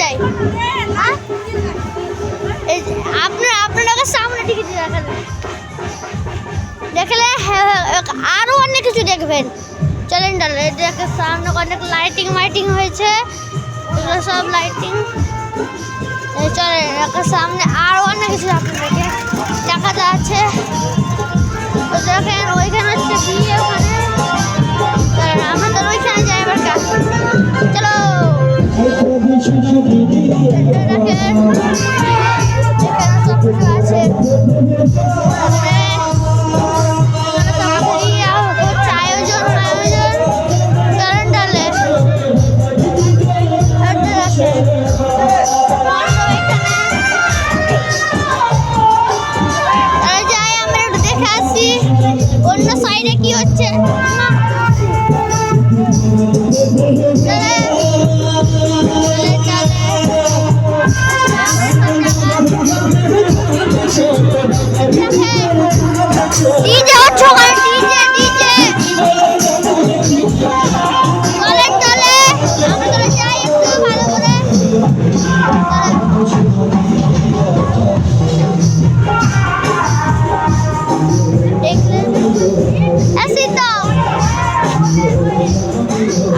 যাই। আপনারা সামনে টিকিট দেখলে আরো অনেক কিছু দেখবেন। চলেন দেখে সামনে অনেক লাইটিং হয়েছে, এগুলো সব লাইটিং। চলে সামনে আরো অনেক কিছু আপনাদেরকে দেখা যাচ্ছে। দেখেন ওইখানে হচ্ছে বিয়ে, ওখানে আমাদের ওইখানে যাই এবার। চলো দেখেন সব কিছু আছে। অন্য সাইডে কি হচ্ছে ডিজে হচ্ছে, ওখানে ডিজে চলে আমরা যাই একটু ভালো করে।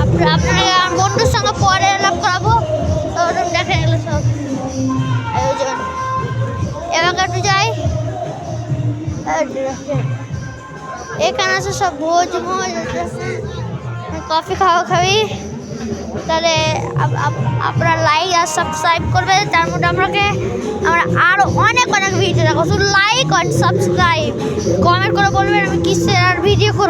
আপনারা বন্ধুর সঙ্গে পরে আলাপ করাবো। দেখে গেল সব আয়োজন। এবার একটু যাই, এখানে আছে সব ভোজ কফি খাবি। তাহলে আপনারা লাইক আর সাবস্ক্রাইব করবে, তার মধ্যে আমরা আরো অনেক ভিডিও দেখো। শুধু লাইক আর সাবস্ক্রাইব, কমেন্ট করে বলবেন আমি কিসের আর ভিডিও করবো।